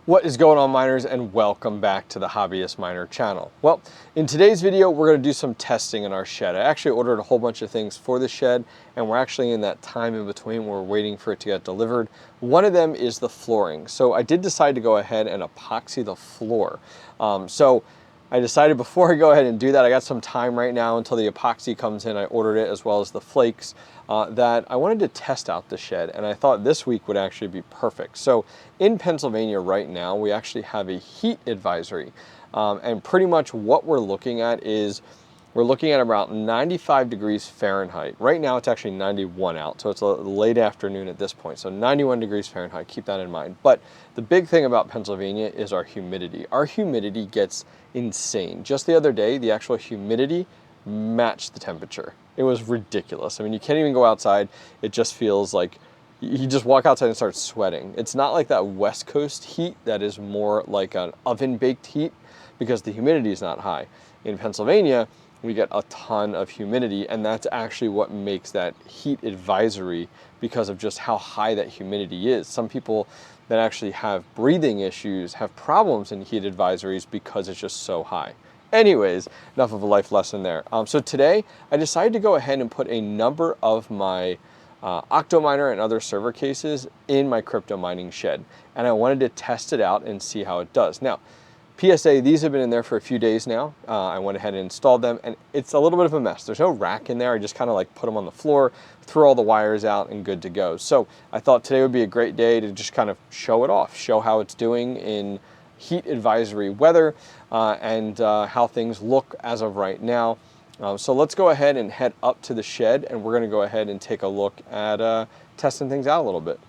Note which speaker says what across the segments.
Speaker 1: What is going on, miners, and welcome back to the Hobbyist Miner channel. Well, in today's video, we're going to do some testing in our shed. I actually ordered a whole bunch of things for the shed, and we're actually in that time in between where we're waiting for it to get delivered. One of them is the flooring. So I did decide to go ahead and epoxy the floor. So I decided before I go ahead and do that, I got some time right now until the epoxy comes in. I ordered it as well as the flakes, that I wanted to test out the shed, and I thought this week would actually be perfect. So in Pennsylvania right now, we actually have a heat advisory, and pretty much what we're looking at is we're looking at about 95 degrees Fahrenheit. Right now it's actually 91 out, so it's a late afternoon at this point. So 91 degrees Fahrenheit, keep that in mind. But the big thing about Pennsylvania is our humidity. Our humidity gets insane. Just the other day, the actual humidity matched the temperature. It was ridiculous. I mean, you can't even go outside. It just feels like you just walk outside and start sweating. It's not like that West Coast heat that is more like an oven-baked heat because the humidity is not high. In Pennsylvania, we get a ton of humidity, and that's actually what makes that heat advisory because of just how high that humidity is. Some people that actually have breathing issues have problems in heat advisories because it's just so high. Anyways, enough of a life lesson there. So today I decided to go ahead and put a number of my Octominer and other server cases in my CryptoMining Shed, and I wanted to test it out and see how it does. Now, PSA, these have been in there for a few days now. I went ahead and installed them, and it's a little bit of a mess. There's no rack in there. I just kind of like put them on the floor, threw all the wires out, and good to go. So I thought today would be a great day to just kind of show it off, show how it's doing in heat advisory weather, and how things look as of right now. So let's go ahead and head up to the shed, and we're going to go ahead and take a look at testing things out a little bit.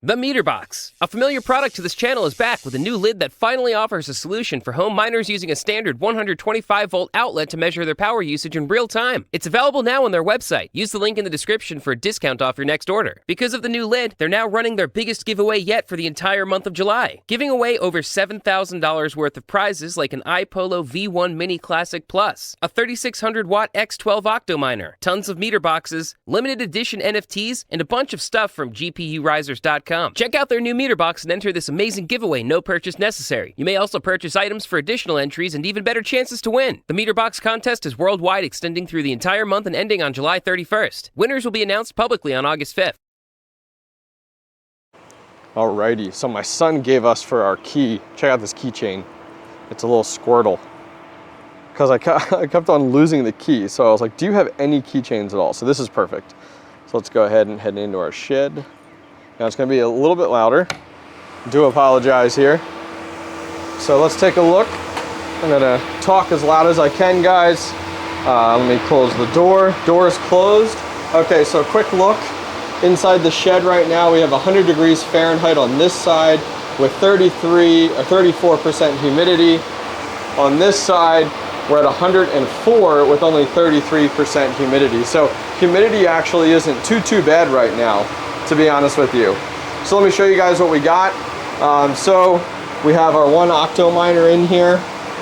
Speaker 2: The Meter Box. A familiar product to this channel is back with a new lid that finally offers a solution for home miners using a standard 125-volt outlet to measure their power usage in real time. It's available now on their website. Use the link in the description for a discount off your next order. Because of the new lid, they're now running their biggest giveaway yet for the entire month of July, giving away over $7,000 worth of prizes like an iPolo V1 Mini Classic Plus, a 3600-watt X12 Octominer, tons of meter boxes, limited edition NFTs, and a bunch of stuff from GPUrisers.com. Check out their new meter box and enter this amazing giveaway, no purchase necessary. You may also purchase items for additional entries and even better chances to win. The meter box contest is worldwide, extending through the entire month and ending on July 31st. Winners will be announced publicly on August 5th.
Speaker 1: Alrighty, so my son gave us for our key, check out this keychain. It's a little Squirtle. Because I kept on losing the key, so I was like, do you have any keychains at all? So this is perfect. So let's go ahead and head into our shed. Now it's going to be a little bit louder. I do apologize here. So let's take a look. I'm going to talk as loud as I can, guys. Let me close the door. Door is closed. Okay, so quick look. Inside the shed right now, we have 100 degrees Fahrenheit on this side with 33 or 34% humidity. On this side, we're at 104 with only 33% humidity. So humidity actually isn't too bad right now, to be honest with you. So let me show you guys what we got. So we have our one Octominer in here.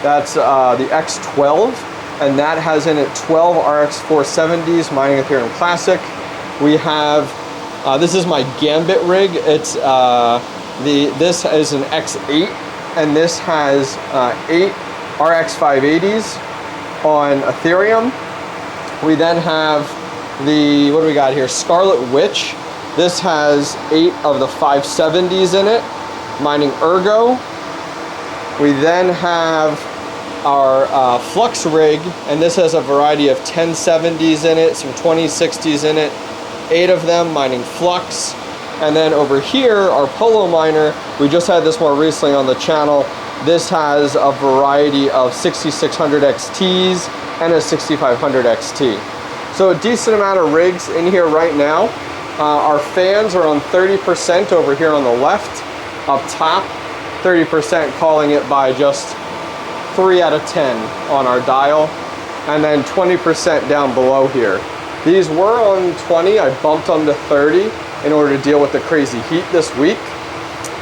Speaker 1: That's the X12, and that has in it 12 RX 470s mining Ethereum Classic. We have, this is my Gambit rig. It's this is an X8, and this has 8 RX 580s on Ethereum. We then have the, what do we got here? Scarlet Witch. This has 8 of the 570s in it, mining 𝐅𝐫𝐞. We then have our Flux rig, and this has a variety of 1070s in it, some 2060s in it, 8 of them mining Flux. And then over here, our Polo miner, we just had this more recently on the channel. This has a variety of 6600 XTs and a 6500 XT. So a decent amount of rigs in here right now. Our fans are on 30% over here on the left, up top, 30% calling it by just 3 out of 10 on our dial, and then 20% down below here. These were on 20, I bumped them to 30 in order to deal with the crazy heat this week.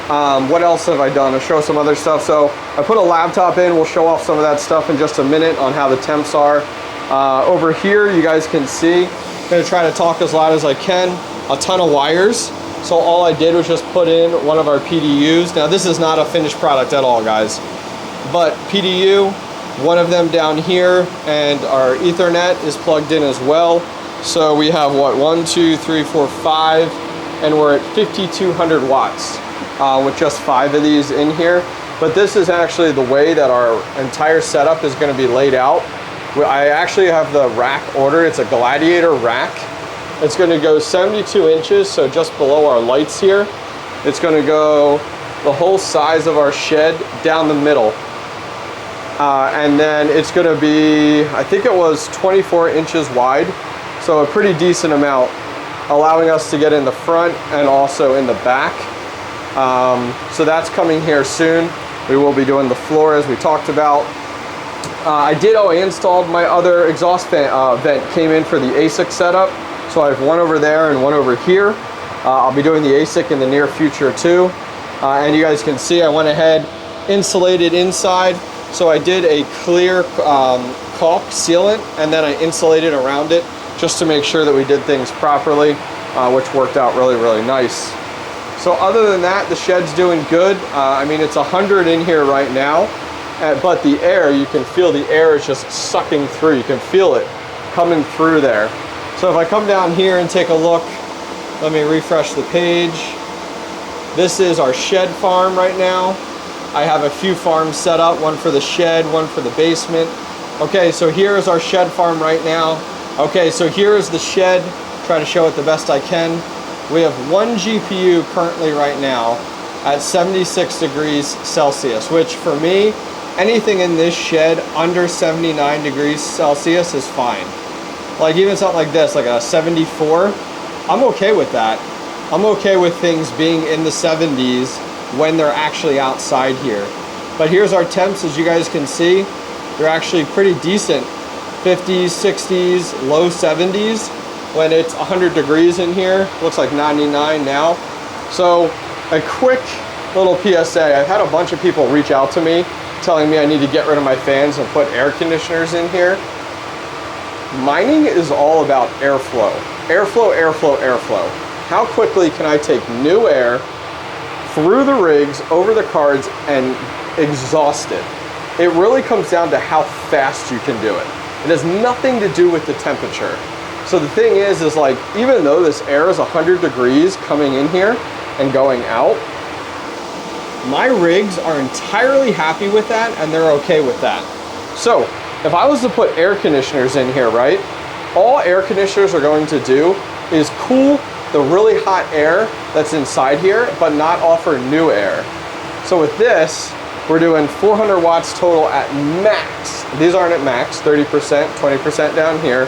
Speaker 1: What else have I done? I'll show some other stuff. So I put a laptop in, we'll show off some of that stuff in just a minute on how the temps are. Over here, you guys can see, I'm gonna try to talk as loud as I can. A ton of wires. So all I did was just put in one of our PDUs. Now this is not a finished product at all, guys, but PDU, one of them down here, and our Ethernet is plugged in as well. So we have what, 1, 2, 3, 4, 5, and we're at 5,200 watts with just 5 of these in here. But this is actually the way that our entire setup is going to be laid out. I actually have the rack ordered. It's a Gladiator rack. It's going to go 72 inches, so just below our lights here. It's going to go the whole size of our shed down the middle. And then it's going to be, I think it was 24 inches wide, so a pretty decent amount, allowing us to get in the front and also in the back. So that's coming here soon. We will be doing the floor as we talked about. I installed my other exhaust vent, came in for the ASIC setup. So I have one over there and one over here. I'll be doing the ASIC in the near future too. And you guys can see I went ahead, insulated inside. So I did a clear caulk sealant, and then I insulated around it just to make sure that we did things properly, which worked out really, really nice. So other than that, the shed's doing good. I mean, it's 100 in here right now, but the air, you can feel the air is just sucking through. You can feel it coming through there. So if I come down here and take a look, let me refresh the page. This is our shed farm right now. I have a few farms set up, one for the shed, one for the basement. Okay, so here is our shed farm right now. Okay, so here is the shed. Try to show it the best I can. We have one GPU currently right now at 76 degrees Celsius, which for me, anything in this shed under 79 degrees Celsius is fine. Like even something like this, like a 74, I'm okay with that. I'm okay with things being in the 70s when they're actually outside here. But here's our temps, as you guys can see. They're actually pretty decent. 50s, 60s, low 70s. When it's 100 degrees in here, looks like 99 now. So a quick little PSA, I've had a bunch of people reach out to me telling me I need to get rid of my fans and put air conditioners in here. Mining is all about airflow. Airflow, airflow, airflow. How quickly can I take new air through the rigs, over the cards, and exhaust it? It really comes down to how fast you can do it. It has nothing to do with the temperature. So the thing is like, even though this air is 100 degrees coming in here and going out, my rigs are entirely happy with that, and they're okay with that. So if I was to put air conditioners in here, right, all air conditioners are going to do is cool the really hot air that's inside here, but not offer new air. So with this, we're doing 400 watts total at max. These aren't at max, 30%, 20% down here.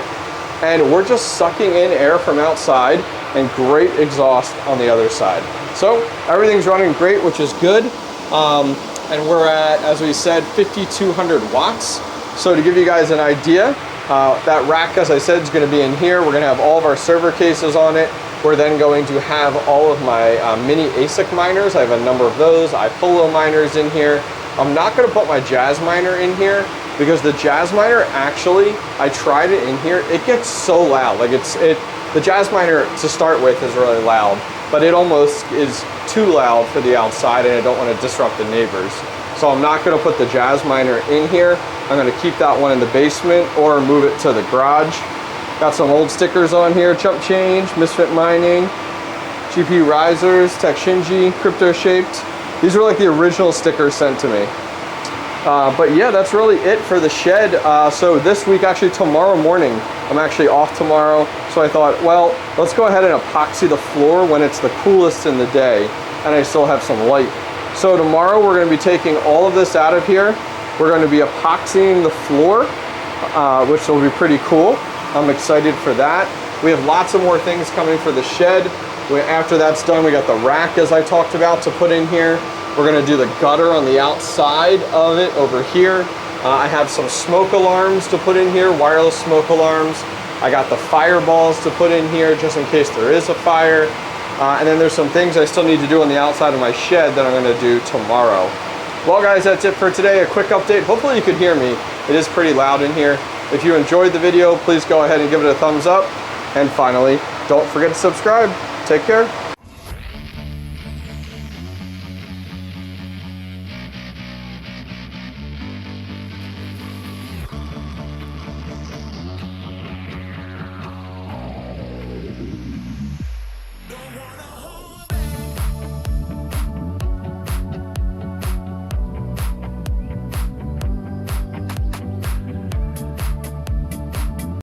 Speaker 1: And we're just sucking in air from outside and great exhaust on the other side. So everything's running great, which is good. And we're at, as we said, 5,200 watts. So to give you guys an idea, that rack, as I said, is gonna be in here. We're gonna have all of our server cases on it. We're then going to have all of my mini ASIC miners. I have a number of those. 𝐼POLO miners in here. I'm not gonna put my Jazz miner in here because the Jazz miner, actually, I tried it in here. It gets so loud. Like the Jazz miner to start with is really loud, but it almost is too loud for the outside, and I don't want to disrupt the neighbors. So I'm not going to put the Jazz miner in here. I'm going to keep that one in the basement or move it to the garage. Got some old stickers on here: Chump Change, Misfit Mining, GPU Risers, TechShinji, Crypto Shaped. These were like the original stickers sent to me. But yeah, that's really it for the shed. So this week, actually tomorrow morning, I'm actually off tomorrow. So I thought, well, let's go ahead and epoxy the floor when it's the coolest in the day and I still have some light. So tomorrow we're going to be taking all of this out of here. We're going to be epoxying the floor, which will be pretty cool. I'm excited for that. We have lots of more things coming for the shed. After that's done, we got the rack, as I talked about, to put in here. We're gonna do the gutter on the outside of it over here. I have some smoke alarms to put in here, wireless smoke alarms. I got the fireballs to put in here just in case there is a fire. And then there's some things I still need to do on the outside of my shed that I'm gonna do tomorrow. Well guys, that's it for today. A quick update. Hopefully you could hear me. It is pretty loud in here. If you enjoyed the video, please go ahead and give it a thumbs up. And finally, don't forget to subscribe. Take care.